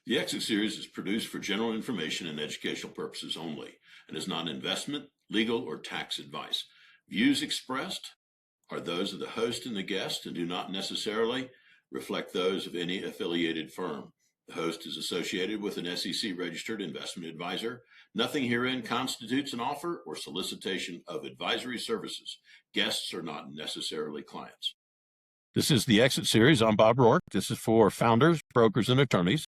The Exit Series is produced for general information and educational purposes only and is not investment, legal, or tax advice. Views expressed are those of the host and the guest and do not necessarily reflect those of any affiliated firm. The host is associated with an SEC-registered investment advisor. Nothing herein constitutes an offer or solicitation of advisory services. Guests are not necessarily clients. This is the Exit Series. I'm Bob Roark. This is for founders, brokers, and attorneys,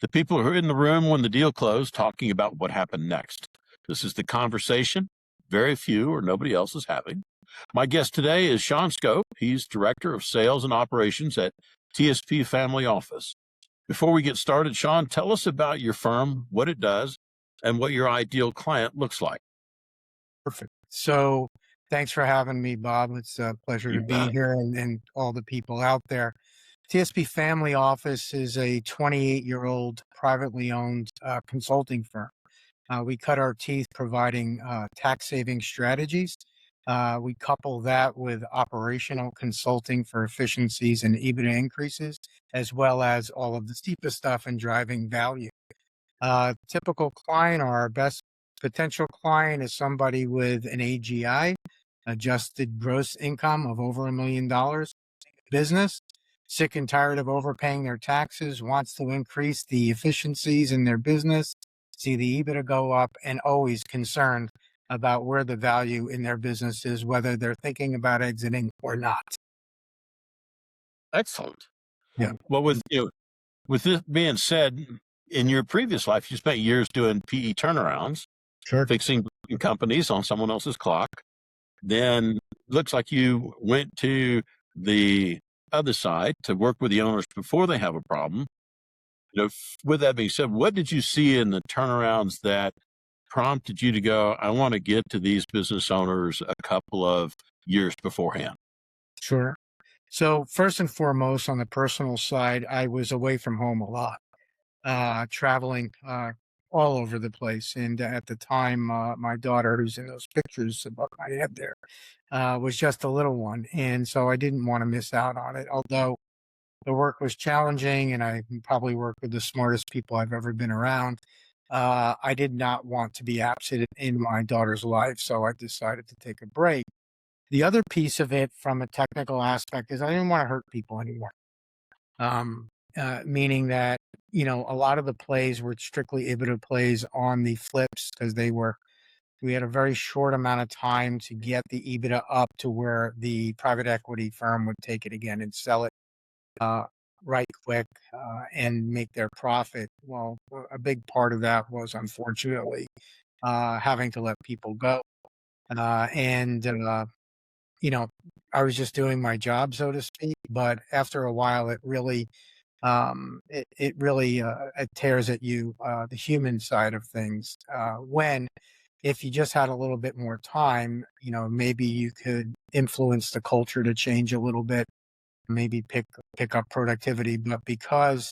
the people who are in the room when the deal closed, talking about what happened next. This is the conversation very few or nobody else is having. My guest today is Sean Scope. He's Director of Sales and Operations at TSP Family Office. Before we get started, Sean, tell us about your firm, what it does, and what your ideal client looks like. Perfect. So thanks for having me, Bob. It's a pleasure You to be bet. here and all the people out there. TSP Family Office is a 28-year-old privately owned consulting firm. We cut our teeth providing tax saving strategies. We couple that with operational consulting for efficiencies and EBITDA increases, as well as all of the steepest stuff in driving value. Typical client or our best potential client is somebody with an AGI, adjusted gross income of over $1 million, business, sick and tired of overpaying their taxes, wants to increase the efficiencies in their business, see the EBITDA go up, and always concerned about where the value in their business is, whether they're thinking about exiting or not. Excellent. Yeah. Well, with this being said, in your previous life, you spent years doing PE turnarounds, Sure. fixing companies on someone else's clock. Then looks like you went to the other side to work with the owners before they have a problem. With that being said, what did you see in the turnarounds that prompted you to go, I want to get to these business owners a couple of years beforehand? Sure. So first and foremost, on the personal side, I was away from home a lot, traveling all over the place. And at the time, my daughter, who's in those pictures above my head there, was just a little one. And so I didn't want to miss out on it. Although the work was challenging and I probably worked with the smartest people I've ever been around, I did not want to be absent in my daughter's life. So I decided to take a break. The other piece of it from a technical aspect is I didn't want to hurt people anymore. Meaning that, a lot of the plays were strictly EBITDA plays on the flips because we had a very short amount of time to get the EBITDA up to where the private equity firm would take it again and sell it right quick and make their profit. Well, a big part of that was unfortunately having to let people go. I was just doing my job, so to speak. But after a while, it really it tears at you, the human side of things. When if you just had a little bit more time, maybe you could influence the culture to change a little bit, maybe pick up productivity. But because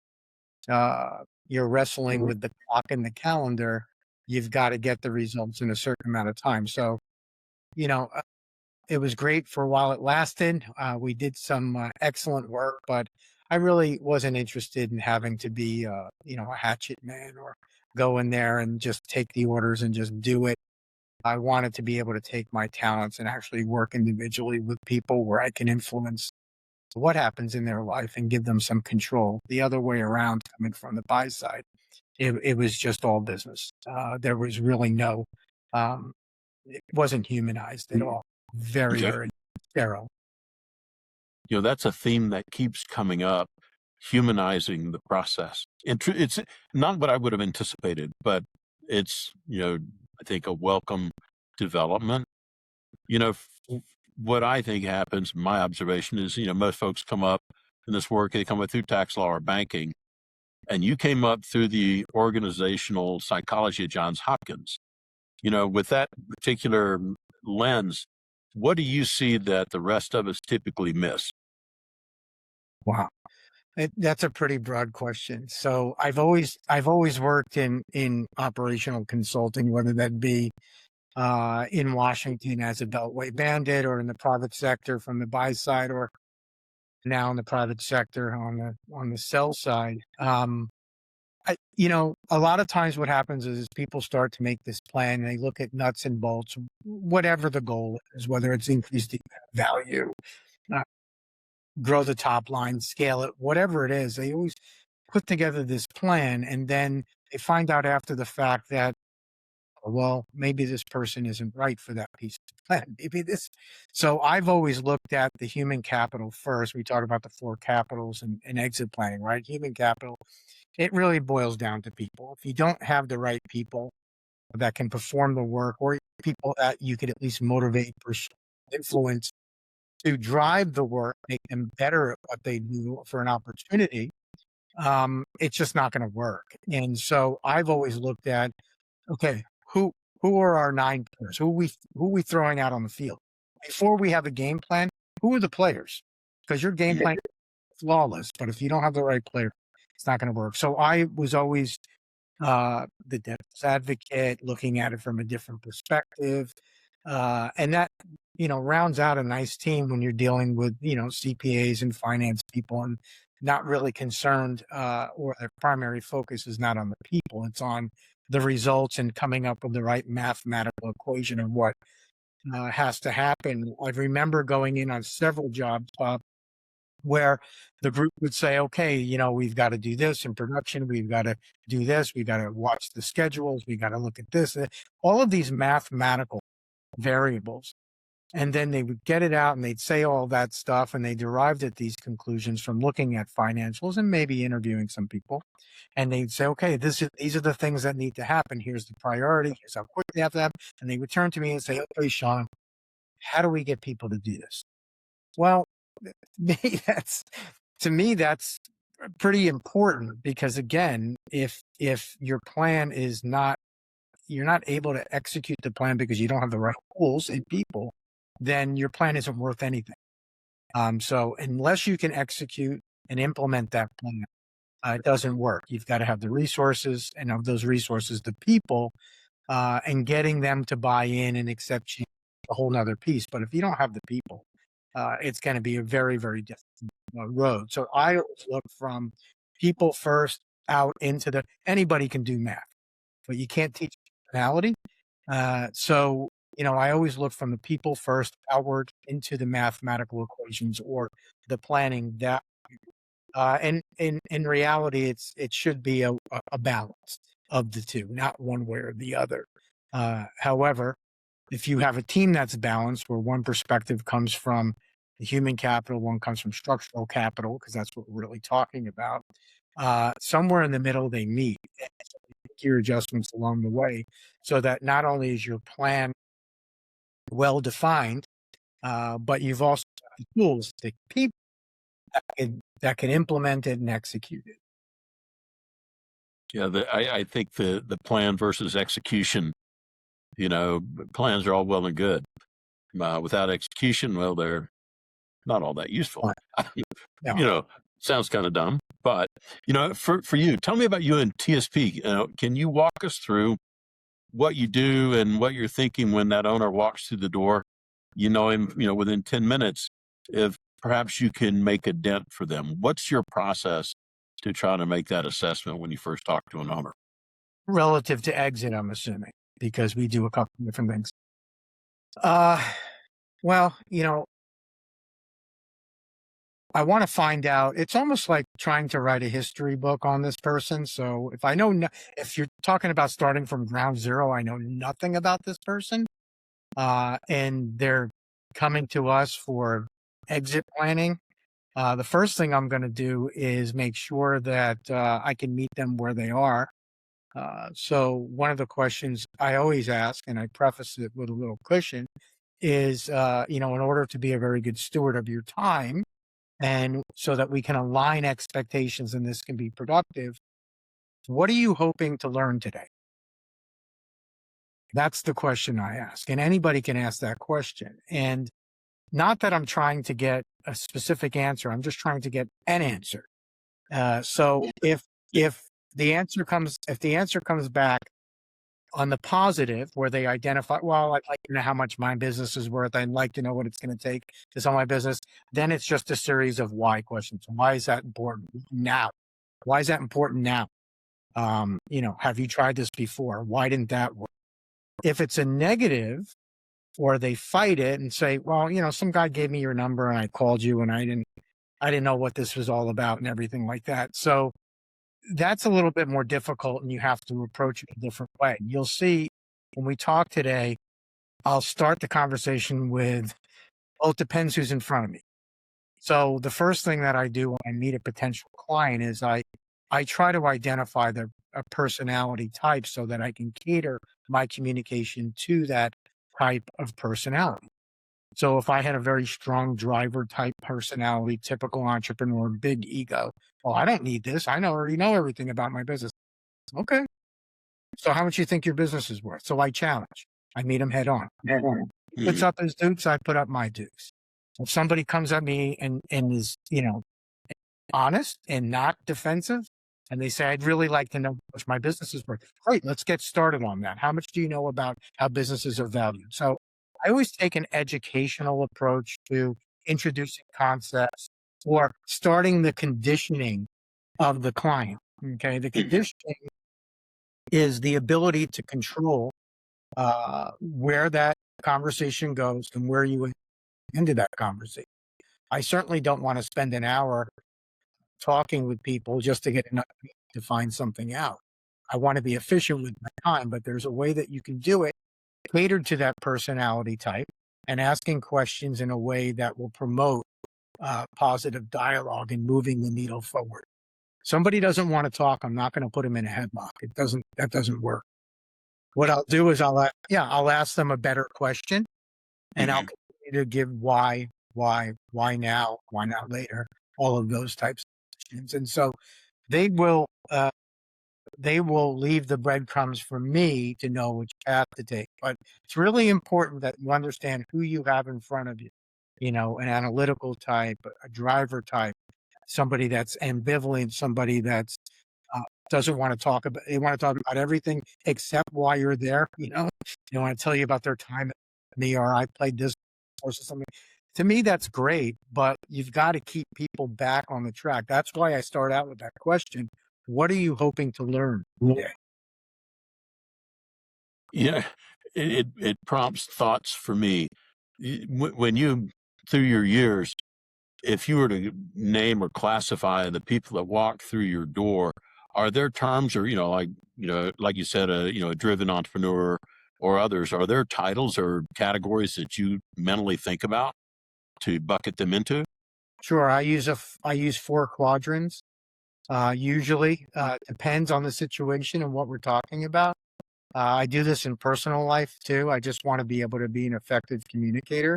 you're wrestling with the clock and the calendar, you've got to get the results in a certain amount of time. So, you know, it was great for while it lasted. We did some excellent work, but I really wasn't interested in having to be, a hatchet man or go in there and just take the orders and just do it. I wanted to be able to take my talents and actually work individually with people where I can influence what happens in their life and give them some control. The other way around, coming from the buy side, it was just all business. There was really um, it wasn't humanized at all. Very, Okay. very sterile. That's a theme that keeps coming up, humanizing the process. And it's not what I would have anticipated, but it's, I think a welcome development. What I think happens, my observation is, most folks come up in this work, they come up through tax law or banking, and you came up through the organizational psychology at Johns Hopkins. With that particular lens, what do you see that the rest of us typically miss? Wow. That's a pretty broad question. So I've always worked in operational consulting, whether that be in Washington as a Beltway bandit or in the private sector from the buy side, or now in the private sector on the sell side. A lot of times what happens is people start to make this plan. They look at nuts and bolts, whatever the goal is, whether it's increase the value, uh, grow the top line, scale it, whatever it is. They always put together this plan, and then they find out after the fact that, well, maybe this person isn't right for that piece of plan. Maybe this. So I've always looked at the human capital first. We talk about the four capitals and exit planning, right? Human capital. It really boils down to people. If you don't have the right people that can perform the work, or people that you could at least motivate, influence to drive the work, make them better at what they do for an opportunity, it's just not going to work. And so I've always looked at, okay, who are our nine players? Who are we throwing out on the field? Before we have a game plan, who are the players? Because your game plan is flawless, but if you don't have the right player, it's not going to work. So I was always the devil's advocate, looking at it from a different perspective. And that, rounds out a nice team when you're dealing with, CPAs and finance people, and not really concerned, or their primary focus is not on the people. It's on the results and coming up with the right mathematical equation of what has to happen. I remember going in on several jobs, where the group would say, okay, we've got to do this in production. We've got to do this. We've got to watch the schedules. We got to look at this, all of these mathematical variables. And then they would get it out and they'd say all that stuff. And they derived at these conclusions from looking at financials and maybe interviewing some people. And they'd say, okay, these are the things that need to happen. Here's the priority. Here's how quick they have to happen. And they would turn to me and say, okay, Sean, how do we get people to do this? Well, to me that's pretty important, because again, if your plan is not, you're not able to execute the plan because you don't have the right tools and people, then your plan isn't worth anything. So unless you can execute and implement that plan, it doesn't work. You've got to have the resources, and of those resources, the people, and getting them to buy in and accept change, a whole nother piece. But if you don't have the people, it's going to be a very, very difficult road. So I always look from people first out into anybody can do math, but you can't teach personality. So, I always look from the people first outward into the mathematical equations or the planning that, and in reality, it should be a balance of the two, not one way or the other. However, if you have a team that's balanced, where one perspective comes from the human capital, one comes from structural capital, because that's what we're really talking about, somewhere in the middle they meet. And so you make your adjustments along the way, so that not only is your plan well defined, but you've also got the tools, the people that can implement it and execute it. Yeah, I think the plan versus execution, plans are all well and good. Without execution, well, they're not all that useful. No. Sounds kind of dumb, but for you, tell me about you and TSP. Can you walk us through what you do and what you're thinking when that owner walks through the door? You know him, within 10 minutes, if perhaps you can make a dent for them. What's your process to try to make that assessment when you first talk to an owner? Relative to exit, I'm assuming, because we do a couple of different things. Well, I want to find out. It's almost like trying to write a history book on this person. So if I know, if you're talking about starting from ground zero, I know nothing about this person, and they're coming to us for exit planning. The first thing I'm going to do is make sure that I can meet them where they are. So one of the questions I always ask, and I preface it with a little cushion, is, in order to be a very good steward of your time, and so that we can align expectations and this can be productive, what are you hoping to learn today? That's the question I ask. And anybody can ask that question. And not that I'm trying to get a specific answer, I'm just trying to get an answer. So if the answer comes back on the positive, where they identify, well, I'd like to know how much my business is worth, I'd like to know what it's going to take to sell my business, then it's just a series of why questions. Why is that important now? Why is that important now? Have you tried this before? Why didn't that work? If it's a negative, or they fight it and say, well, some guy gave me your number and I called you and I didn't know what this was all about and everything like that. So that's a little bit more difficult, and you have to approach it a different way. You'll see when we talk today, I'll start the conversation with, well, it depends who's in front of me. So the first thing that I do when I meet a potential client is I try to identify a personality type so that I can cater my communication to that type of personality. So if I had a very strong driver type personality, typical entrepreneur, big ego, well, I don't need this. Already know everything about my business. Okay. So how much you think your business is worth? So I challenge. I meet them head on. Puts up his dukes, I put up my dukes. If somebody comes at me and is, honest and not defensive, and they say, I'd really like to know how much my business is worth. Great, let's get started on that. How much do you know about how businesses are valued? So I always take an educational approach to introducing concepts or starting the conditioning of the client. Okay. The conditioning is the ability to control where that conversation goes and where you ended that conversation. I certainly don't want to spend an hour talking with people just to get enough to find something out. I want to be efficient with my time, but there's a way that you can do it catered to that personality type and asking questions in a way that will promote positive dialogue and moving the needle forward. Somebody doesn't want to talk, I'm not going to put them in a headlock. That doesn't work. What I'll do is I'll ask them a better question, and I'll continue to give why now, why not later, all of those types of questions. And so they will leave the breadcrumbs for me to know which path to take. But it's really important that you understand who you have in front of you. An analytical type, a driver type, somebody that's ambivalent, somebody that's doesn't want to talk about. They want to talk about everything except why you're there. They want to tell you about their time at me, or I played this course or something. To me, that's great, but you've got to keep people back on the track. That's why I start out with that question. What are you hoping to learn today? Yeah, it prompts thoughts for me. When you, through your years, if you were to name or classify the people that walk through your door, are there terms, or like you said, a driven entrepreneur or others, are there titles or categories that you mentally think about to bucket them into? Sure, I use 4 quadrants. Usually, depends on the situation and what we're talking about. I do this in personal life too. I just want to be able to be an effective communicator.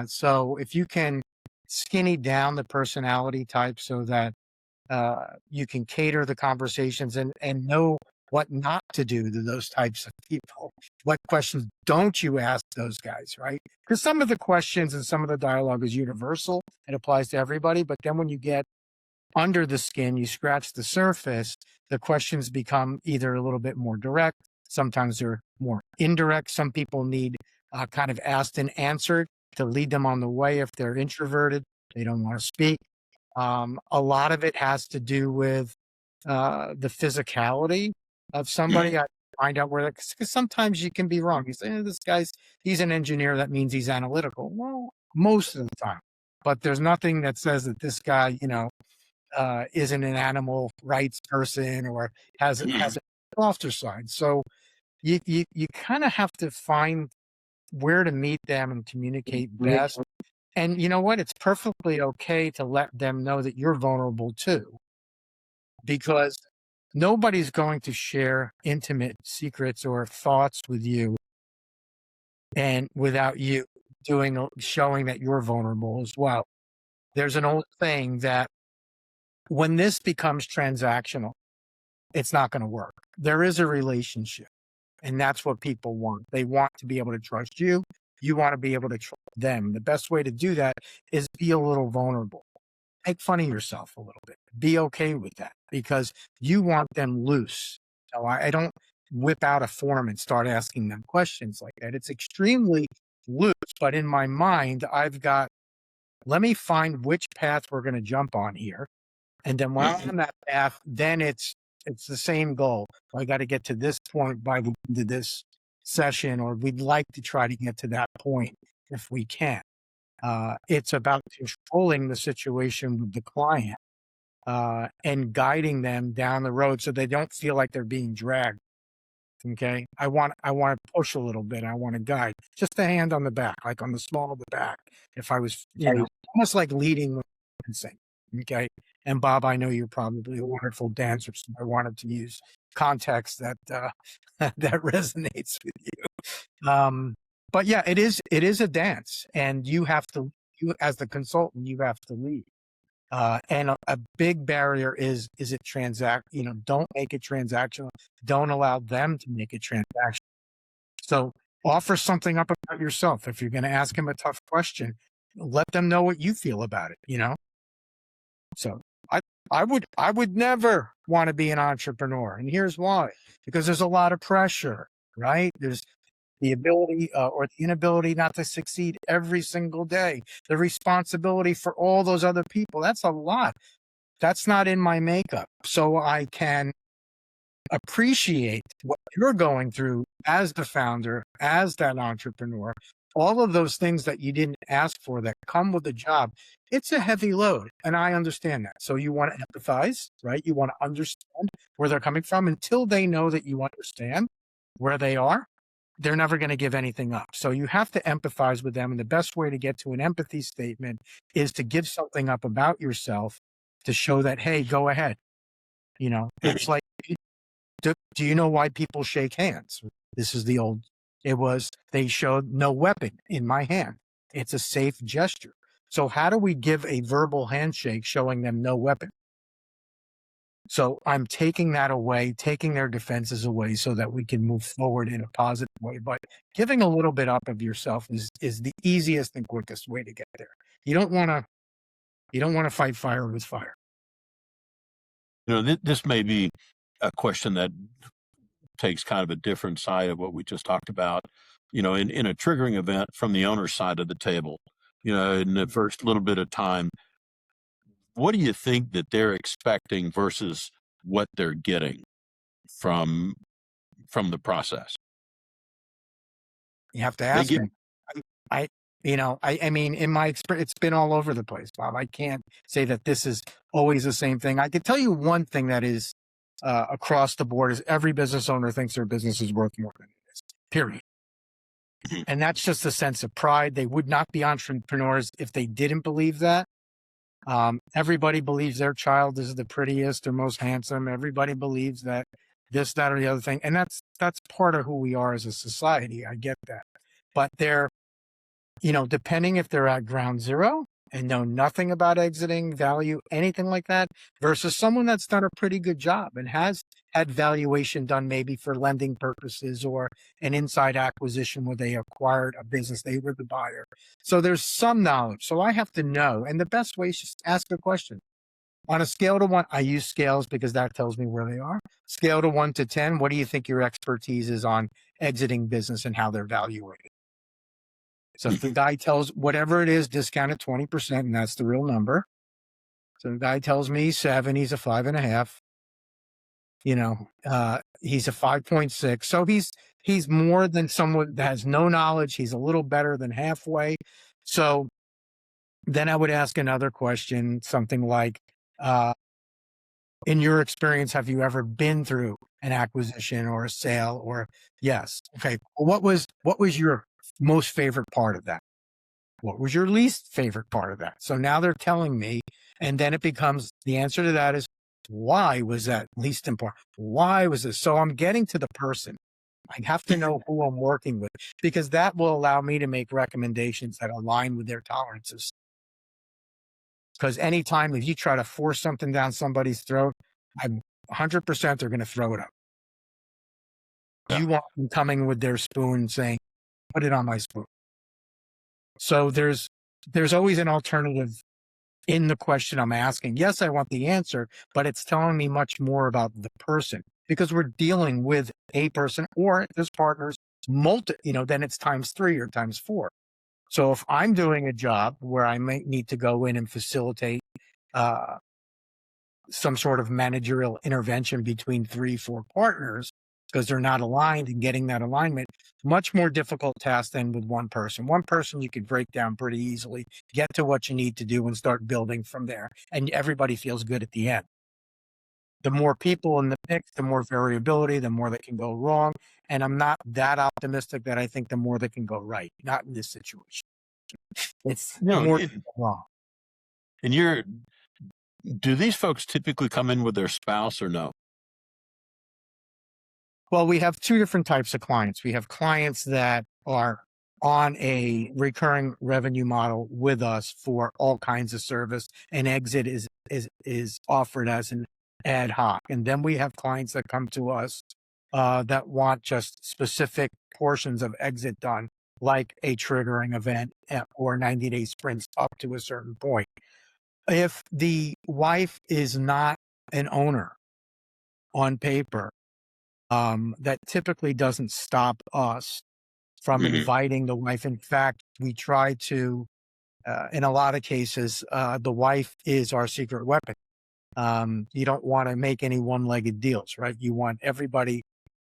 So if you can skinny down the personality type so that you can cater the conversations and know what not to do to those types of people. What questions don't you ask those guys, right? Because some of the questions and some of the dialogue is universal. It applies to everybody. But then when you get under the skin, you scratch the surface, the questions become either a little bit more direct. Sometimes they're more indirect. Some people need kind of asked and answered to lead them on the way. If they're introverted, they don't want to speak. A lot of it has to do with the physicality of somebody. I find out where, because sometimes you can be wrong. You say, this he's an engineer. That means he's analytical. Well, most of the time, but there's nothing that says that this guy, isn't an animal rights person or has a softer side. So you kind of have to find where to meet them and communicate best. And you know what? It's perfectly okay to let them know that you're vulnerable too, because nobody's going to share intimate secrets or thoughts with you and without you showing that you're vulnerable as well. There's an old saying that when this becomes transactional, it's not going to work. There is a relationship, and that's what people want. They want to be able to trust you. You want to be able to trust them. The best way to do that is be a little vulnerable. Make fun of yourself a little bit. Be okay with that, because you want them loose. So I don't whip out a form and start asking them questions like that. It's extremely loose, but in my mind, let me find which path we're going to jump on here. And then while I'm on that path, then it's it's the same goal. I got to get to this point by the end of this session, or we'd like to try to get to that point if we can. It's about controlling the situation with the client and guiding them down the road so they don't feel like they're being dragged. Okay. I want to push a little bit. I want to guide, just a hand on the back, like on the small of the back. If I was, almost like leading with dancing. Okay. And Bob, I know you're probably a wonderful dancer, so I wanted to use context that, that resonates with you. But yeah, it is a dance, and you as the consultant, you have to lead. And a big barrier is it don't make it transactional. Don't allow them to make it transactional. So offer something up about yourself. If you're going to ask him a tough question, let them know what you feel about it, So I would never want to be an entrepreneur. And here's why, because there's a lot of pressure, right? There's the ability or the inability not to succeed every single day, the responsibility for all those other people. That's a lot. That's not in my makeup. So I can appreciate what you're going through as the founder, as that entrepreneur, all of those things that you didn't ask for that come with the job. It's a heavy load, and I understand that. So you want to empathize, right? You want to understand where they're coming from. Until they know that you understand where they are, they're never going to give anything up. So you have to empathize with them. And the best way to get to an empathy statement is to give something up about yourself to show that, hey, go ahead. It's like, do you know why people shake hands? This is they showed no weapon in my hand. It's a safe gesture. So how do we give a verbal handshake showing them no weapon? So I'm taking that away, taking their defenses away so that we can move forward in a positive way. But giving a little bit up of yourself is the easiest and quickest way to get there. You don't want to fight fire with fire. This may be a question that takes kind of a different side of what we just talked about. In a triggering event from the owner's side of the table, in the first little bit of time, what do you think that they're expecting versus what they're getting from the process? You have to ask them. I mean, in my experience, it's been all over the place, Bob. I can't say that this is always the same thing. I could tell you one thing that is across the board is every business owner thinks their business is worth more than it is, period. And that's just a sense of pride. They would not be entrepreneurs if they didn't believe that. Everybody believes their child is the prettiest or most handsome. Everybody believes that this, that, or the other thing. And that's part of who we are as a society. I get that. But they're, depending if they're at ground zero and know nothing about exiting, value, anything like that, versus someone that's done a pretty good job and has had valuation done maybe for lending purposes or an inside acquisition where they acquired a business, they were the buyer. So there's some knowledge. So I have to know. And the best way is just ask a question. On a scale to 1, I use scales because that tells me where they are. Scale to 1 to 10, what do you think your expertise is on exiting business and how they're valuated? So if the guy tells whatever it is, discounted 20%, and that's the real number. So the guy tells me 7, he's a 5.5. He's a 5.6. So he's more than someone that has no knowledge. He's a little better than halfway. So then I would ask another question, something like, in your experience, have you ever been through an acquisition or a sale? Or yes. Okay. What was your most favorite part of that? What was your least favorite part of that? So now they're telling me, and then it becomes the answer to that is, why was that least important? Why was this? So I'm getting to the person. I have to know who I'm working with, because that will allow me to make recommendations that align with their tolerances. Because anytime if you try to force something down somebody's throat, I'm 100% they're going to throw it up. Yeah. You want them coming with their spoon saying, put it on my spoon. So there's always an alternative in the question I'm asking. Yes, I want the answer, but it's telling me much more about the person, because we're dealing with a person, or there's partners, then it's times 3 or times 4. So if I'm doing a job where I might need to go in and facilitate some sort of managerial intervention between 3, 4 partners because they're not aligned, and getting that alignment, much more difficult task than with one person. One person you could break down pretty easily, get to what you need to do and start building from there. And everybody feels good at the end. The more people in the mix, the more variability, the more that can go wrong. And I'm not that optimistic that I think the more that can go right, not in this situation. It's more wrong. And do these folks typically come in with their spouse or no? Well, we have 2 different types of clients. We have clients that are on a recurring revenue model with us for all kinds of service, and exit is offered as an ad hoc. And then we have clients that come to us that want just specific portions of exit done, like a triggering event or 90-day sprints up to a certain point. If the wife is not an owner on paper, that typically doesn't stop us from inviting the wife. In fact, we try to, in a lot of cases, the wife is our secret weapon. You don't want to make any one-legged deals, right? You want everybody,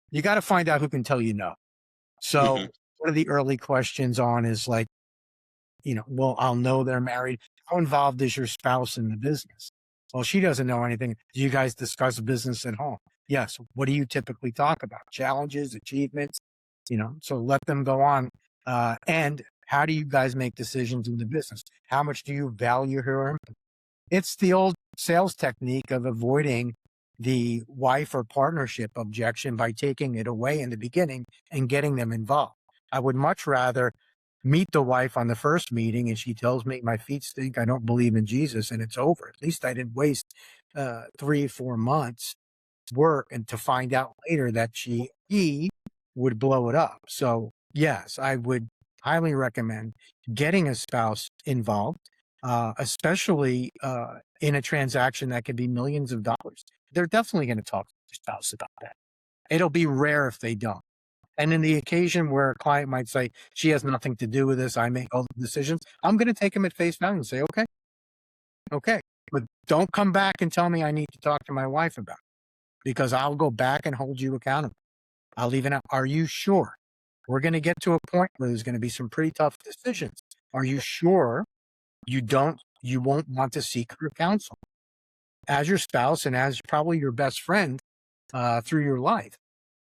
you got to find out who can tell you no. So one of the early questions on is like, well, I'll know they're married. How involved is your spouse in the business? Well, she doesn't know anything. Do you guys discuss business at home? Yes. What do you typically talk about? Challenges, achievements, so let them go on. And how do you guys make decisions in the business? How much do you value her input? It's the old sales technique of avoiding the wife or partnership objection by taking it away in the beginning and getting them involved. I would much rather meet the wife on the first meeting and she tells me my feet stink, I don't believe in Jesus, and it's over. At least I didn't waste 3-4 months work and to find out later that he would blow it up. So yes, I would highly recommend getting a spouse involved, especially in a transaction that could be millions of dollars. They're definitely going to talk to their spouse about that. It'll be rare if they don't. And in the occasion where a client might say, she has nothing to do with this, I make all the decisions, I'm going to take them at face value and say, okay, but don't come back and tell me I need to talk to my wife about it, because I'll go back and hold you accountable. I'll even, are you sure? We're going to get to a point where there's going to be some pretty tough decisions. Are you sure you won't want to seek her counsel as your spouse and as probably your best friend through your life?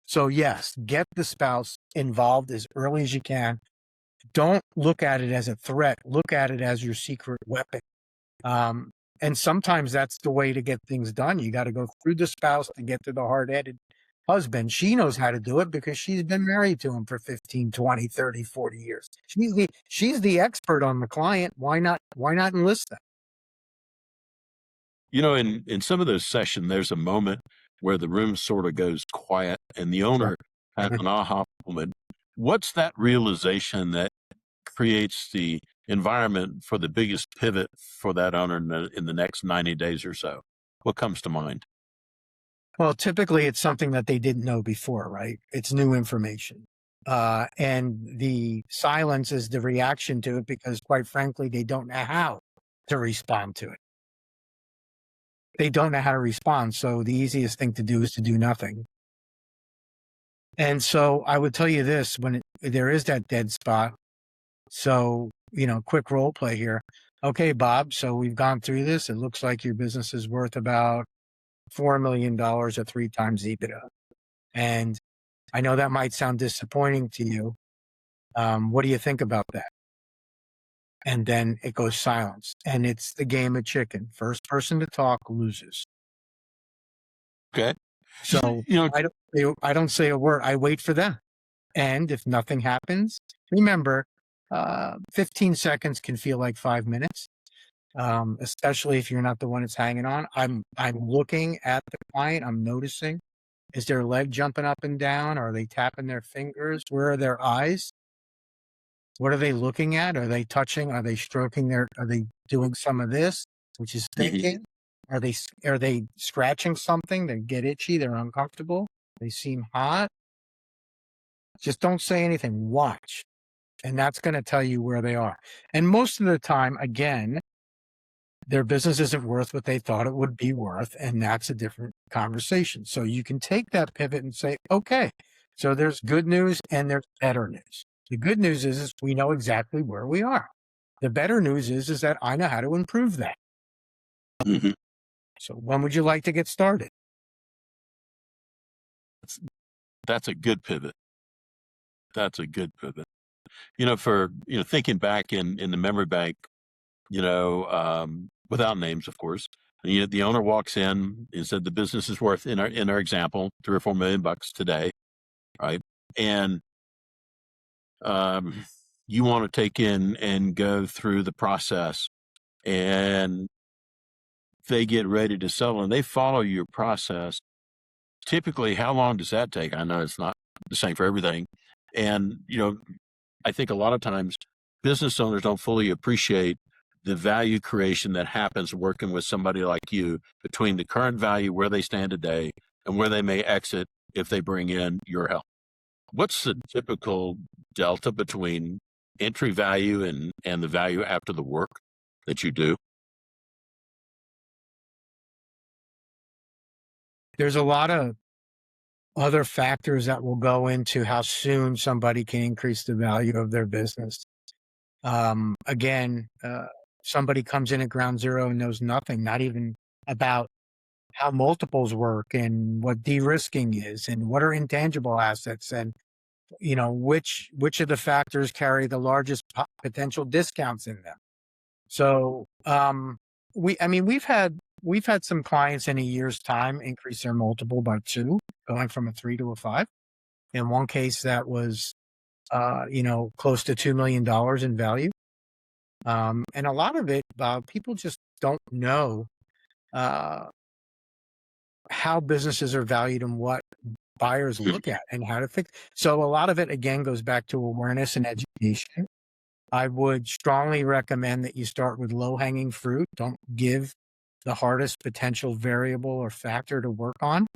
So yes, get the spouse involved as early as you can. Don't look at it as a threat. Look at it as your secret weapon. And sometimes that's the way to get things done. You got to go through the spouse to get to the hard-headed husband. She knows how to do it because she's been married to him for 15, 20, 30, 40 years. She's the expert on the client. Why not enlist them? In some of those sessions, there's a moment where the room sort of goes quiet and the owner has an aha moment. What's that realization that creates the environment for the biggest pivot for that owner in the next 90 days or so? What comes to mind? Well, typically it's something that they didn't know before, right? It's new information. And the silence is the reaction to it because, quite frankly, they don't know how to respond to it. They don't know how to respond. So the easiest thing to do is to do nothing. And so I would tell you this, when there is that dead spot. So, quick role play here. Okay, Bob, so we've gone through this. It looks like your business is worth about $4 million at 3 times EBITDA. And I know that might sound disappointing to you. What do you think about that? And then it goes silence. And it's the game of chicken. First person to talk loses. Okay. So I don't say a word. I wait for them. And if nothing happens, remember, 15 seconds can feel like 5 minutes, especially if you're not the one that's hanging on. I'm looking at the client. I'm noticing, is their leg jumping up and down? Are they tapping their fingers? Where are their eyes? What are they looking at? Are they touching? Are they stroking are they doing some of this, which is thinking? Are they scratching something? They get itchy. They're uncomfortable. They seem hot. Just don't say anything. Watch. And that's going to tell you where they are. And most of the time, again, their business isn't worth what they thought it would be worth, and that's a different conversation. So you can take that pivot and say, okay, so there's good news and there's better news. The good news is we know exactly where we are. The better news is that I know how to improve that. Mm-hmm. So when would you like to get started? That's a good pivot. That's a good pivot. For thinking back in the memory bank, without names, of course. The owner walks in and said the business is worth, in our example, $3 or $4 million today, right? And you want to take in and go through the process, and they get ready to sell, and they follow your process. Typically, how long does that take? I know it's not the same for everything, and I think a lot of times business owners don't fully appreciate the value creation that happens working with somebody like you between the current value where they stand today and where they may exit if they bring in your help. What's the typical delta between entry value and the value after the work that you do? There's a lot of other factors that will go into how soon somebody can increase the value of their business. Again, somebody comes in at ground zero and knows nothing, not even about how multiples work and what de-risking is and what are intangible assets and which of the factors carry the largest potential discounts in them. So we've had some clients in a year's time increase their multiple by 2, going from a 3 to a 5. In one case, that was close to $2 million in value. And a lot of it, people just don't know how businesses are valued and what buyers look at and how to fix. So a lot of it, again, goes back to awareness and education. I would strongly recommend that you start with low-hanging fruit. Don't give the hardest potential variable or factor to work on.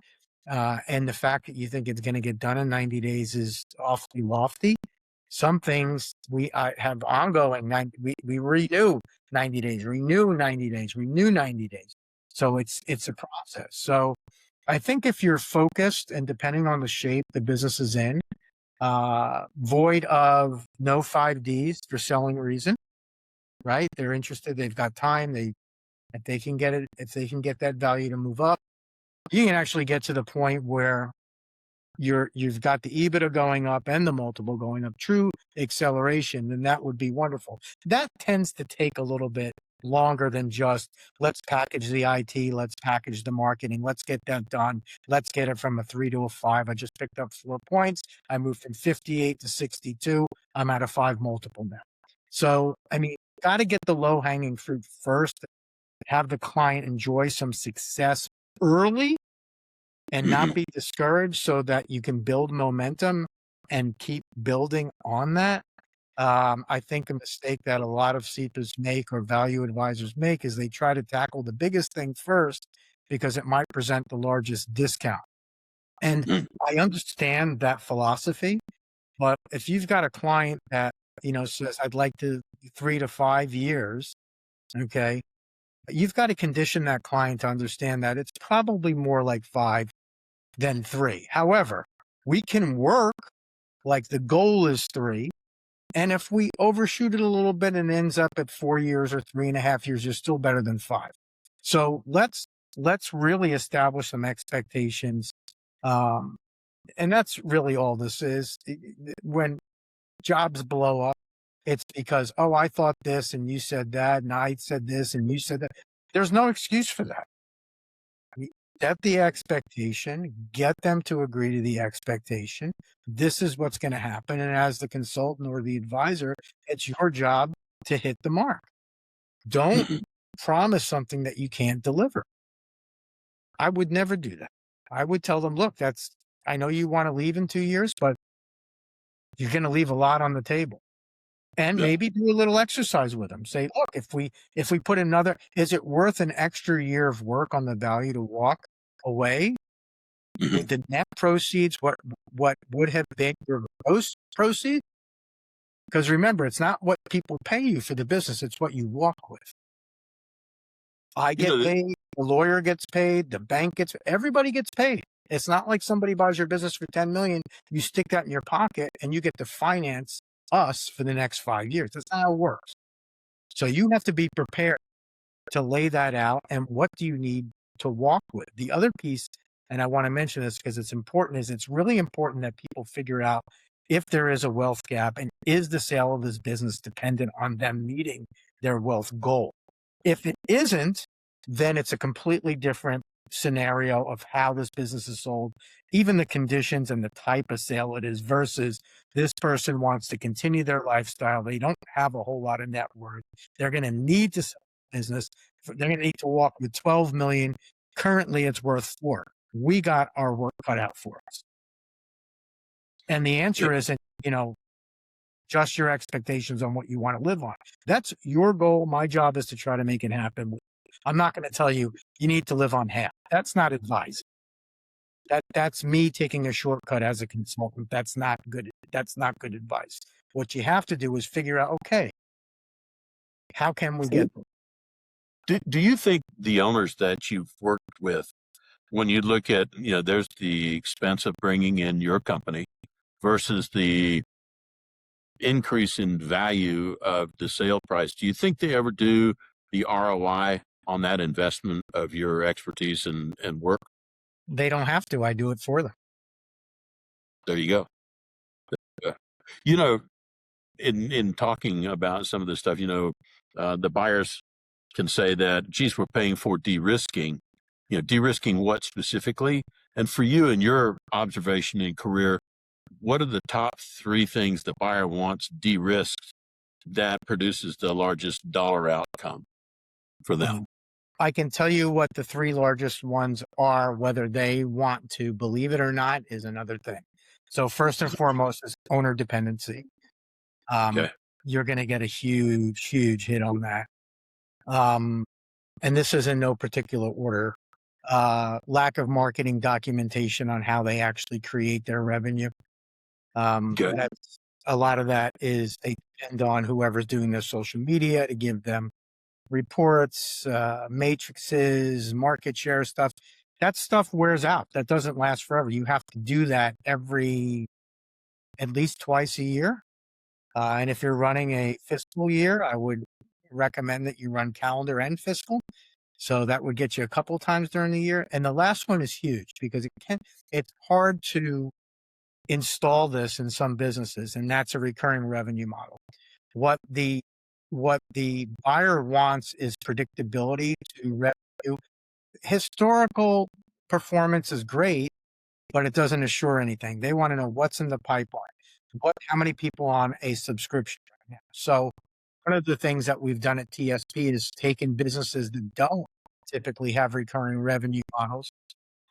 And the fact that you think it's going to get done in 90 days is awfully lofty. Some things we have ongoing. We renew 90 days, renew 90 days, renew 90 days. So it's a process. So I think if you're focused and depending on the shape the business is in, void of no 5Ds for selling reason, right? They're interested. They've got time. If they can get that value to move up, you can actually get to the point where you've got the EBITDA going up and the multiple going up, true acceleration, then that would be wonderful. That tends to take a little bit longer than just let's package the IT, let's package the marketing, let's get that done, let's get it from a 3 to a 5. I just picked up 4 points. I moved from 58 to 62. I'm at a 5 multiple now. So, got to get the low hanging fruit first, have the client enjoy some success early and not be discouraged so that you can build momentum and keep building on that. I think the mistake that a lot of CEPAs make or value advisors make is they try to tackle the biggest thing first because it might present the largest discount. And I understand that philosophy, but if you've got a client that, says, I'd like to 3 to 5 years, okay, you've got to condition that client to understand that it's probably more like 5 than 3. However, we can work like the goal is 3. And if we overshoot it a little bit and ends up at 4 years or 3.5 years, you're still better than 5. So let's really establish some expectations. And that's really all this is. When jobs blow up, it's because, oh, I thought this and you said that, and I said this and you said that. There's no excuse for that. Set the expectation, get them to agree to the expectation. This is what's going to happen. And as the consultant or the advisor, it's your job to hit the mark. Don't promise something that you can't deliver. I would never do that. I would tell them, look, I know you want to leave in 2 years, but you're going to leave a lot on the table. And maybe do a little exercise with them. Say, look, if we put is it worth an extra year of work on the value to walk away? With the net proceeds, what would have been your gross proceeds? Because remember, it's not what people pay you for the business, it's what you walk with. I You get know, paid, the lawyer gets paid, the bank gets, everybody gets paid. It's not like somebody buys your business for 10 million, you stick that in your pocket and you get to finance us for the next 5 years. That's not how it works. So you have to be prepared to lay that out. And what do you need to walk with? The other piece, and I want to mention this because it's important, is it's really important that people figure out if there is a wealth gap and is the sale of this business dependent on them meeting their wealth goal. If it isn't, then it's a completely different scenario of how this business is sold, even the conditions and the type of sale it is versus this person wants to continue their lifestyle. They don't have a whole lot of net worth. They're going to need to sell business. They're going to need to walk with 12 million. Currently it's worth 4. We got our work cut out for us. And the answer isn't, just your expectations on what you want to live on. That's your goal. My job is to try to make it happen. I'm not going to tell you, you need to live on half. That's not advice. That's me taking a shortcut as a consultant. That's not good. That's not good advice. What you have to do is figure out, okay, how can we get there? do you think the owners that you've worked with, when you look at, there's the expense of bringing in your company versus the increase in value of the sale price, do you think they ever do the ROI on that investment of your expertise and work? They don't have to. I do it for them. There you go. In talking about some of this stuff, the buyers can say that, geez, we're paying for de-risking. De-risking what specifically? And for you and your observation and career, what are the top 3 things the buyer wants de-risked that produces the largest dollar outcome for them? I can tell you what the 3 largest ones are. Whether they want to believe it or not is another thing. So first and foremost is owner dependency. Okay. You're going to get a huge hit on that. And this is in no particular order. Lack of marketing documentation on how they actually create their revenue. That's, a lot of that is they depend on whoever's doing their social media to give them reports, matrices, market share stuff. That stuff wears out. That doesn't last forever. You have to do that at least twice a year. And if you're running a fiscal year, I would recommend that you run calendar and fiscal. So that would get you a couple times during the year. And the last one is huge because it's hard to install this in some businesses, and that's a recurring revenue model. What the buyer wants is predictability to revenue. Historical performance is great, but it doesn't assure anything. They want to know what's in the pipeline, how many people on a subscription right now. So one of the things that we've done at TSP is taken businesses that don't typically have recurring revenue models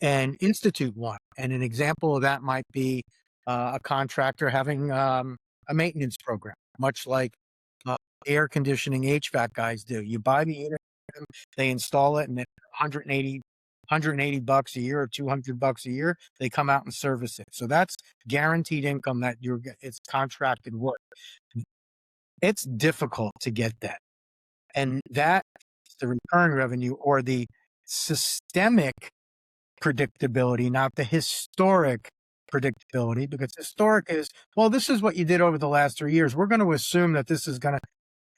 and institute one. And an example of that might be a contractor having a maintenance program, much like air conditioning HVAC guys do. You buy the unit, they install it, and then 180 bucks a year or $200 a year, they come out and service it. So that's guaranteed income that it's contracted work. It's difficult to get that. And that the recurring revenue or the systemic predictability, not the historic predictability, because historic is, well, this is what you did over the last 3 years. We're going to assume that this is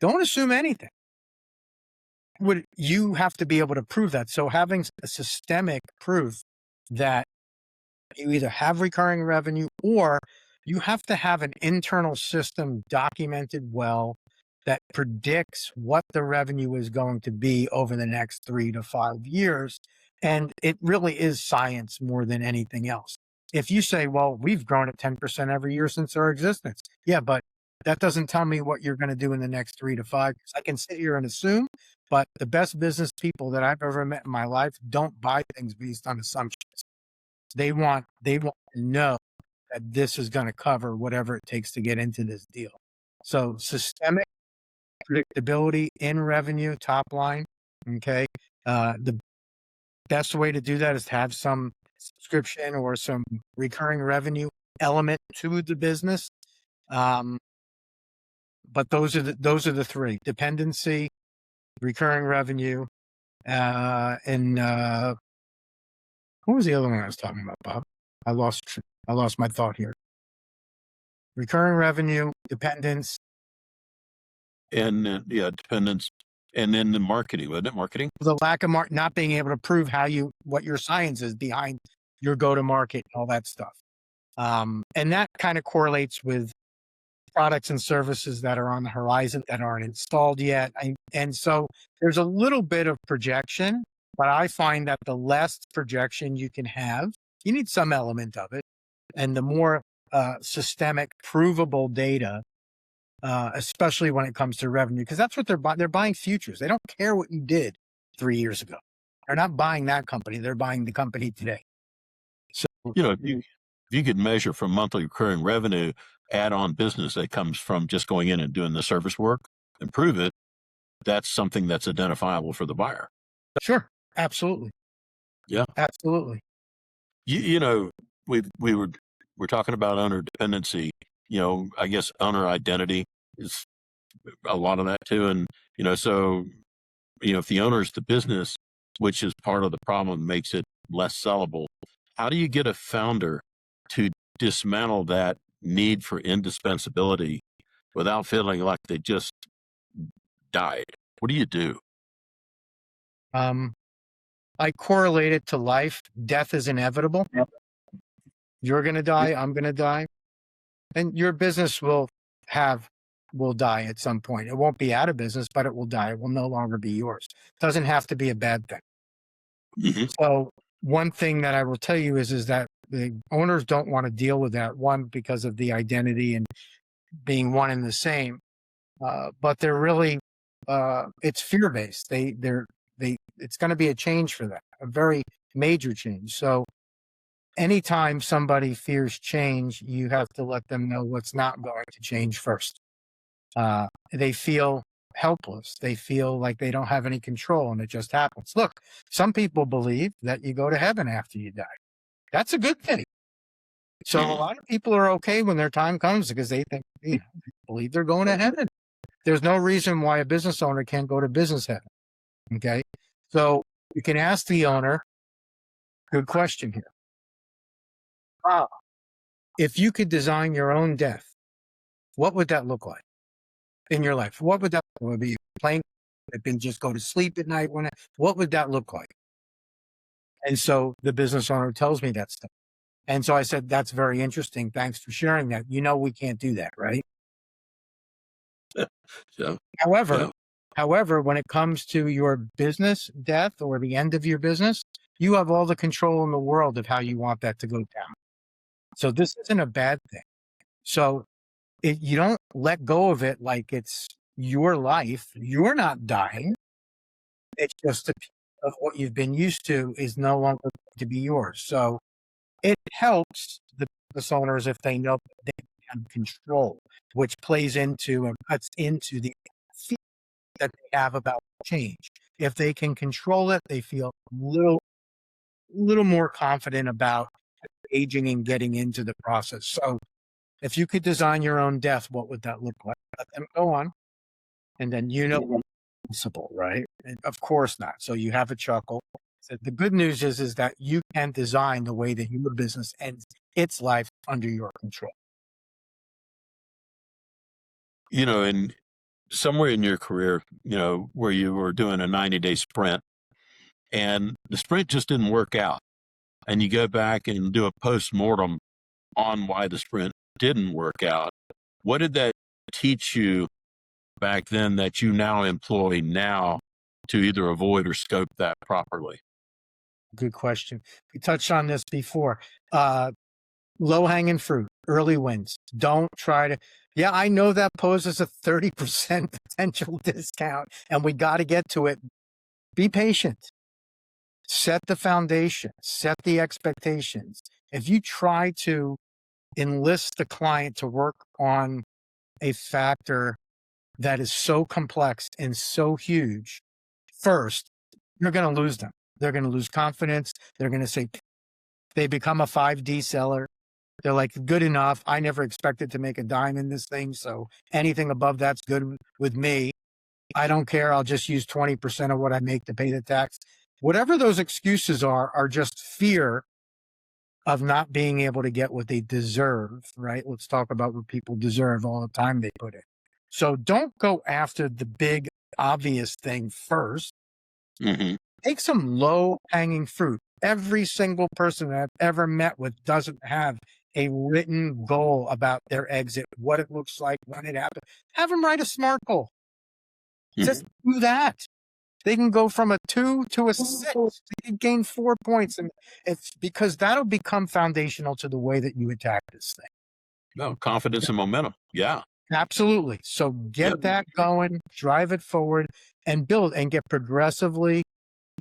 don't assume anything. You have to be able to prove that. So having a systemic proof that you either have recurring revenue or you have to have an internal system documented well that predicts what the revenue is going to be over the next 3 to 5 years. And it really is science more than anything else. If you say, well, we've grown at 10% every year since our existence. Yeah, but that doesn't tell me what you're going to do in the next 3 to 5 years. I can sit here and assume, but the best business people that I've ever met in my life don't buy things based on assumptions. They want to know that this is going to cover whatever it takes to get into this deal. So systemic predictability in revenue, top line. Okay. The best way to do that is to have some subscription or some recurring revenue element to the business. But those are the 3: dependency, recurring revenue, And what was the other one I was talking about, Bob? I lost my thought here. Recurring revenue, dependence. And dependence. And then the marketing, wasn't it? Marketing? The lack of not being able to prove what your science is behind your go-to-market, all that stuff. And that kind of correlates with products and services that are on the horizon that aren't installed yet. And so there's a little bit of projection, but I find that the less projection you can have, you need some element of it. And the more systemic, provable data, especially when it comes to revenue, because that's what they're buying. They're buying futures. They don't care what you did 3 years ago. They're not buying that company. They're buying the company today. So, If you could measure from monthly recurring revenue, add-on business that comes from just going in and doing the service work and prove it, that's something that's identifiable for the buyer. Sure. Absolutely. Yeah. Absolutely. We're talking about owner dependency. I guess owner identity is a lot of that too. And, so, if the owner is the business, which is part of the problem, makes it less sellable. How do you get a founder to dismantle that need for indispensability without feeling like they just died? What do you do? I correlate it to life. Death is inevitable. Yep. You're going to die. I'm going to die. And your business will die at some point. It won't be out of business, but it will die. It will no longer be yours. It doesn't have to be a bad thing. Mm-hmm. So one thing that I will tell you is that the owners don't want to deal with that. One, because of the identity and being one and the same. But they're really, it's fear-based. It's going to be a change for them, a very major change. So anytime somebody fears change, you have to let them know what's not going to change first. They feel helpless. They feel like they don't have any control and it just happens. Look, some people believe that you go to heaven after you die. That's a good thing. So a lot of people are okay when their time comes because they think, they believe they're going to heaven. There's no reason why a business owner can't go to business heaven. Okay. So you can ask the owner, good question here. If you could design your own death, what would that look like in your life? What would that would be? Playing and just go to sleep at night? What would that look like? And so the business owner tells me that stuff. And so I said, that's very interesting. Thanks for sharing that. We can't do that, right? Yeah. However, when it comes to your business death or the end of your business, you have all the control in the world of how you want that to go down. So this isn't a bad thing. So you don't let go of it like it's your life. You're not dying. It's just a piece of what you've been used to is no longer going to be yours. So it helps the business owners if they know that they have control, which plays into and cuts into the fear that they have about change. If they can control it, they feel a little more confident about aging and getting into the process. So if you could design your own death, what would that look like? Let them go on. And then possible, right? And of course not. So you have a chuckle. So the good news is that you can design the way that your business ends its life under your control. And somewhere in your career, where you were doing a 90-day sprint and the sprint just didn't work out. And you go back and do a post-mortem on why the sprint didn't work out. What did that teach you back then that you now employ now to either avoid or scope that properly? Good question. We touched on this before. Low-hanging fruit, early wins. Don't try to, I know that poses a 30% potential discount and we got to get to it. Be patient. Set the foundation, set the expectations. If you try to enlist the client to work on a factor that is so complex and so huge, first, you're going to lose them. They're going to lose confidence. They're going to say, they become a 5D seller. They're like, good enough. I never expected to make a dime in this thing. So anything above that's good with me. I don't care. I'll just use 20% of what I make to pay the tax. Whatever those excuses are just fear of not being able to get what they deserve, right? Let's talk about what people deserve, all the time they put in. So don't go after the big obvious thing first. Mm-hmm. Take some low hanging fruit. Every single person that I've ever met with doesn't have a written goal about their exit, what it looks like, when it happens. Have them write a SMART goal. Just do that. They can go from a 2 to a 6. They can gain 4 points. And it's because that'll become foundational to the way that you attack this thing. No, confidence and momentum. Yeah. Absolutely. So get that going, drive it forward, and build and get progressively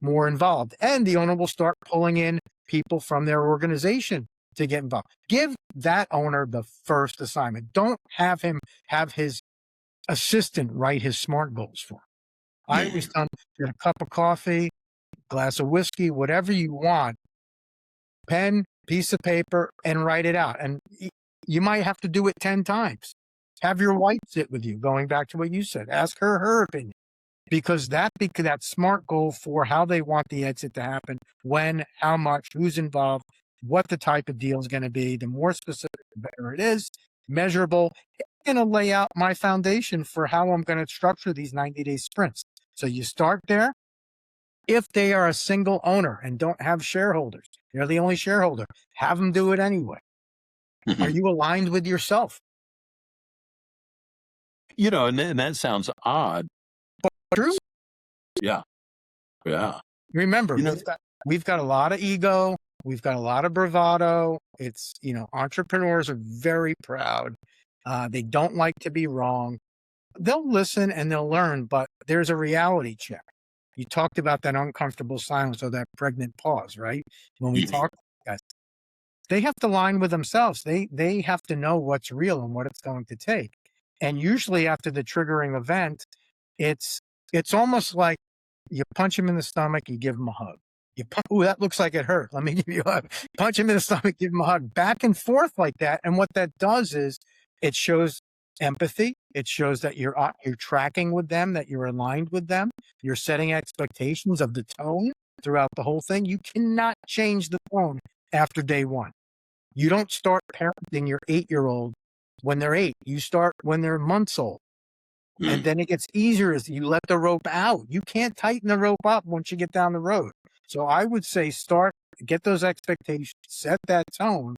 more involved. And the owner will start pulling in people from their organization to get involved. Give that owner the first assignment. Don't have him have his assistant write his SMART goals for him. I always tell them, get a cup of coffee, glass of whiskey, whatever you want, pen, piece of paper, and write it out. And you might have to do it 10 times. Have your wife sit with you, going back to what you said. Ask her opinion. Because that SMART goal for how they want the exit to happen, when, how much, who's involved, what the type of deal is going to be, the more specific, the better it is, measurable. I'm going to lay out my foundation for how I'm going to structure these 90-day sprints. So you start there. If they are a single owner and don't have shareholders, you're the only shareholder, have them do it anyway. Are you aligned with yourself? You know, and that sounds odd. But true. Yeah. Yeah. Remember, we've got a lot of ego. We've got a lot of bravado. It's, entrepreneurs are very proud. They don't like to be wrong. They'll listen and they'll learn, but there's a reality check. You talked about that uncomfortable silence or that pregnant pause, right? When we talk, guys, they have to align with themselves. They have to know what's real and what it's going to take. And usually after the triggering event, it's almost like you punch him in the stomach, you give him a hug. Ooh, that looks like it hurt. Let me give you a hug. Punch him in the stomach, give him a hug. Back and forth like that. And what that does is it shows empathy. It shows that you're tracking with them, that you're aligned with them. You're setting expectations of the tone throughout the whole thing. You cannot change the tone after day one. You don't start parenting your 8-year-old when they're 8. You start when they're months old. And then it gets easier as you let the rope out. You can't tighten the rope up once you get down the road. So I would say get those expectations, set that tone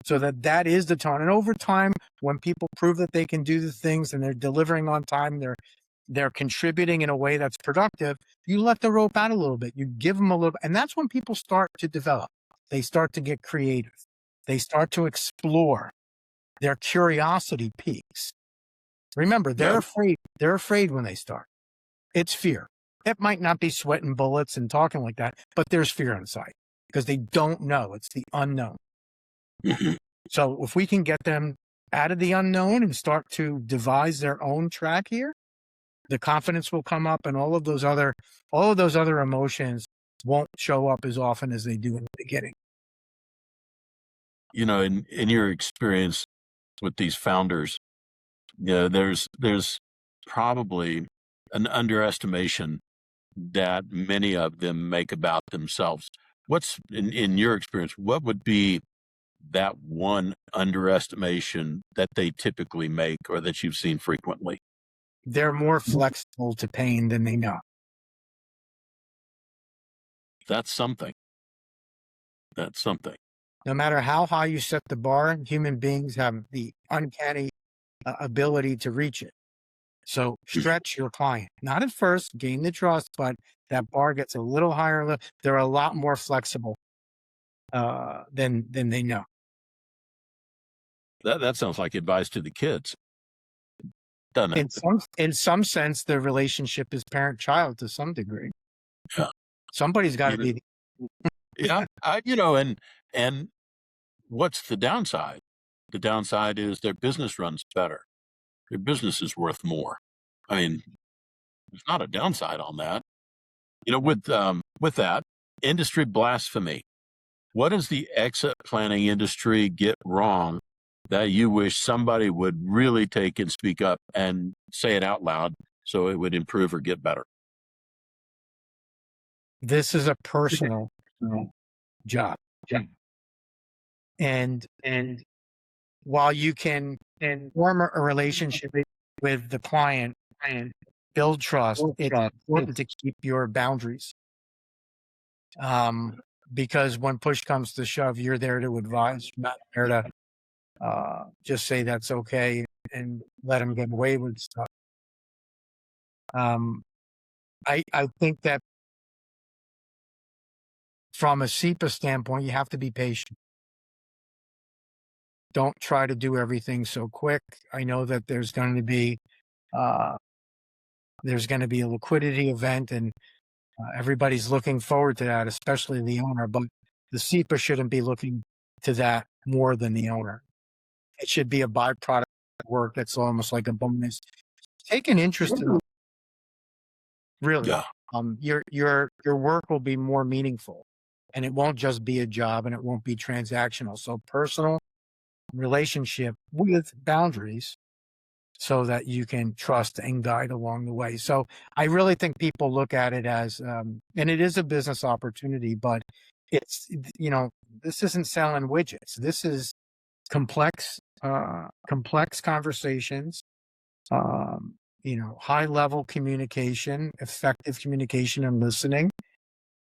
so that is the tone. And over time, when people prove that they can do the things and they're delivering on time, they're contributing in a way that's productive, you let the rope out a little bit. You give them a little, and that's when people start to develop. They start to get creative. They start to explore. Their curiosity peaks. Remember, they're afraid. They're afraid when they start. It's fear. It might not be sweating bullets and talking like that, but there's fear inside because they don't know. It's the unknown. So if we can get them out of the unknown and start to devise their own track here, the confidence will come up, and all of those other emotions won't show up as often as they do in the beginning. In your experience with these founders, there's probably an underestimation that many of them make about themselves. What's in your experience, what would be that one underestimation that they typically make or that you've seen frequently? They're more flexible to pain than they know. That's something. No matter how high you set the bar, human beings have the uncanny ability to reach it. So stretch your client. Not at first, gain the trust, but that bar gets a little higher. They're a lot more flexible than they know. That sounds like advice to the kids, doesn't it? In some sense, the relationship is parent-child to some degree. Yeah. Somebody's got to be. Yeah, and what's the downside? The downside is their business runs better. Their business is worth more. I mean, there's not a downside on that. With that, industry blasphemy. What does the exit planning industry get wrong that you wish somebody would really take and speak up and say it out loud so it would improve or get better? This is a personal job. And while you can form a relationship with the client and build trust, it's important to keep your boundaries. Because when push comes to shove, you're there to advise, not there to just say that's okay and let them get away with stuff. I think that from a SEPA standpoint, you have to be patient. Don't try to do everything so quick. I know that there's going to be a liquidity event, and everybody's looking forward to that, especially the owner. But the SEPA shouldn't be looking to that more than the owner. It should be a byproduct work that's almost like a bonus. Take an interest in it. Really. Yeah. Your work will be more meaningful, and it won't just be a job, and it won't be transactional. So personal relationship with boundaries so that you can trust and guide along the way. So I really think people look at it as, and it is a business opportunity, but it's, this isn't selling widgets. This is complex conversations, high level communication, effective communication and listening,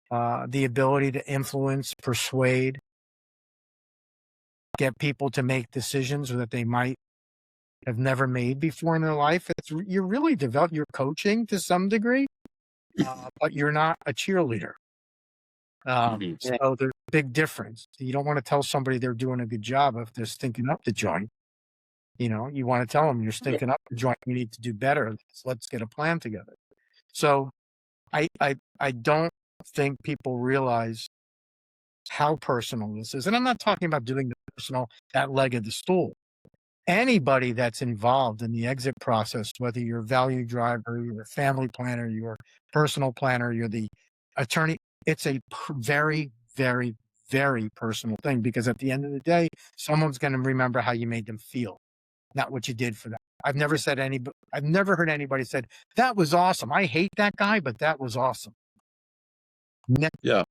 the ability to influence, persuade, get people to make decisions that they might have never made before in their life. You're really you're coaching to some degree, but you're not a cheerleader. So there's a big difference. You don't want to tell somebody they're doing a good job if they're stinking up the joint. You want to tell them you're stinking up the joint. You need to do better. Let's get a plan together. So I don't think people realize how personal this is. And I'm not talking about doing the personal, that leg of the stool. Anybody that's involved in the exit process, whether you're a value driver, you're a family planner, you're a personal planner, you're the attorney, it's a very, very, very personal thing, because at the end of the day, someone's going to remember how you made them feel, not what you did for them. I've never heard anybody said, that was awesome. I hate that guy, but that was awesome. Yeah.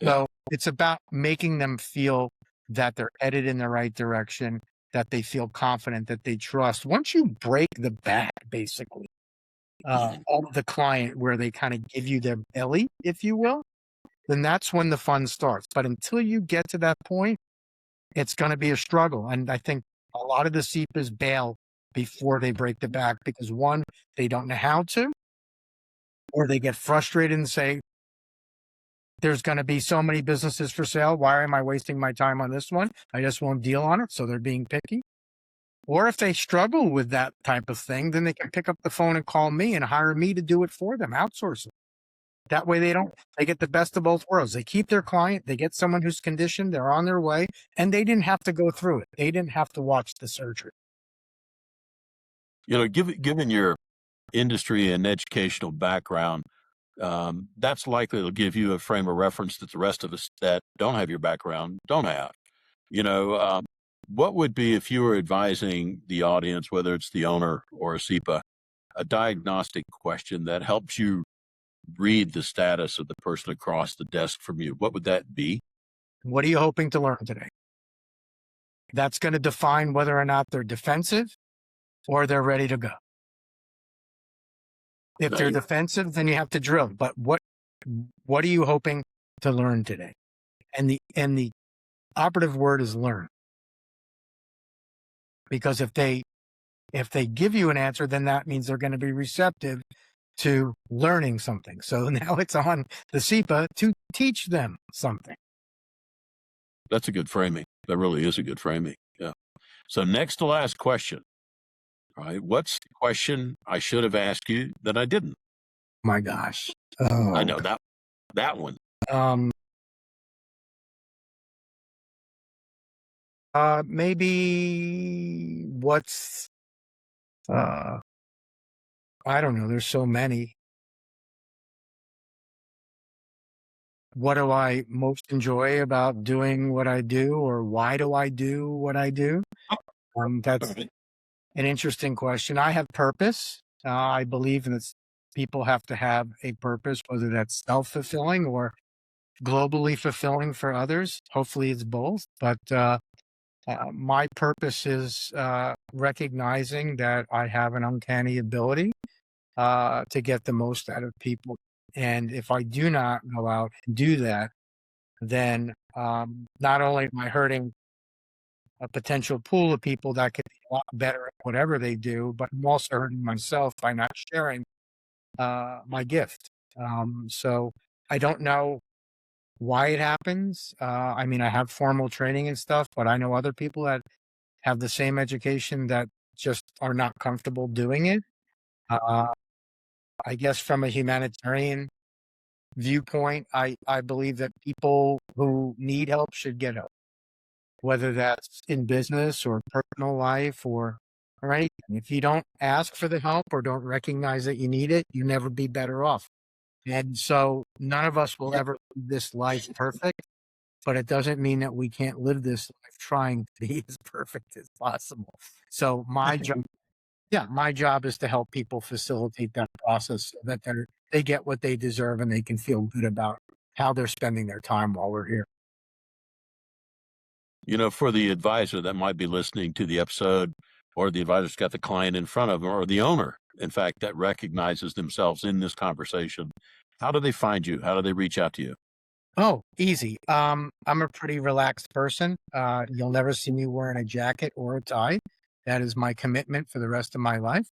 So it's about making them feel that they're headed in the right direction, that they feel confident, that they trust. Once you break the back, basically, of the client, where they kind of give you their belly, if you will, then that's when the fun starts. But until you get to that point, it's going to be a struggle. And I think a lot of the SEPAs bail before they break the back because, one, they don't know how to, or they get frustrated and say, there's going to be so many businesses for sale. Why am I wasting my time on this one? I just won't deal on it. So they're being picky. Or if they struggle with that type of thing, then they can pick up the phone and call me and hire me to do it for them, outsource it. That way they get the best of both worlds. They keep their client, they get someone who's conditioned, they're on their way, and they didn't have to go through it. They didn't have to watch the surgery. Given your industry and educational background, that's likely to give you a frame of reference that the rest of us that don't have your background don't have. What would be, if you were advising the audience, whether it's the owner or a SEPA, a diagnostic question that helps you read the status of the person across the desk from you? What would that be? What are you hoping to learn today? That's going to define whether or not they're defensive or they're ready to go. If they're defensive, then you have to drill. But what are you hoping to learn today? And the operative word is learn. Because if they give you an answer, then that means they're going to be receptive to learning something. So now it's on the SEPA to teach them something. That's a good framing. That really is a good framing. Yeah. So next to last question. All right. What's the question I should have asked you that I didn't? My gosh. I know that one. Maybe what's, I don't know. There's so many. What do I most enjoy about doing what I do, or why do I do what I do? That's an interesting question. I have purpose. I believe that people have to have a purpose, whether that's self-fulfilling or globally fulfilling for others. Hopefully, it's both. But my purpose is recognizing that I have an uncanny ability to get the most out of people. And if I do not go out and do that, then not only am I hurting a potential pool of people that could be a lot better at whatever they do, but I'm also hurting myself by not sharing my gift. So I don't know why it happens. I mean, I have formal training and stuff, but I know other people that have the same education that just are not comfortable doing it. Uh, I guess from a humanitarian viewpoint, I believe that people who need help should get help, whether that's in business or personal life or anything. If you don't ask for the help or don't recognize that you need it, you never be better off. And so none of us will ever live this life perfect, but it doesn't mean that we can't live this life trying to be as perfect as possible. So my job is to help people facilitate that process so that they get what they deserve and they can feel good about how they're spending their time while we're here. For the advisor that might be listening to the episode, or the advisor's got the client in front of them, or the owner, in fact, that recognizes themselves in this conversation, how do they find you? How do they reach out to you? Oh, easy. I'm a pretty relaxed person. You'll never see me wearing a jacket or a tie. That is my commitment for the rest of my life.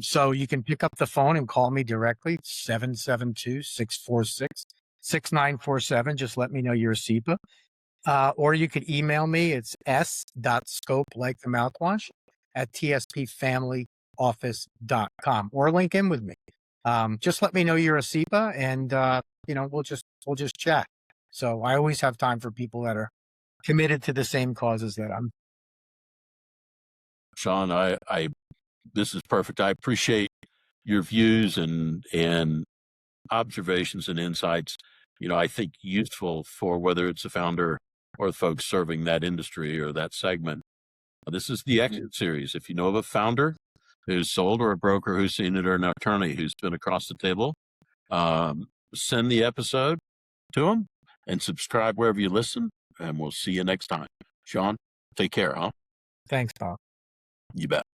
So you can pick up the phone and call me directly, 772-646-6947. Just let me know you're a SEPA. Or you could email me. It's s.scope, like the mouthwash, at tspfamilyoffice.com, or link in with me. Just let me know you're a SEPA, and we'll just chat. So I always have time for people that are committed to the same causes that I'm. Sean, this is perfect. I appreciate your views and observations and insights. I think useful for whether it's a founder or the folks serving that industry or that segment. This is the Exit series. If you know of a founder who's sold, or a broker who's seen it, or an attorney who's been across the table, send the episode to them and subscribe wherever you listen, and we'll see you next time. Sean, take care, huh? Thanks, Bob. You bet.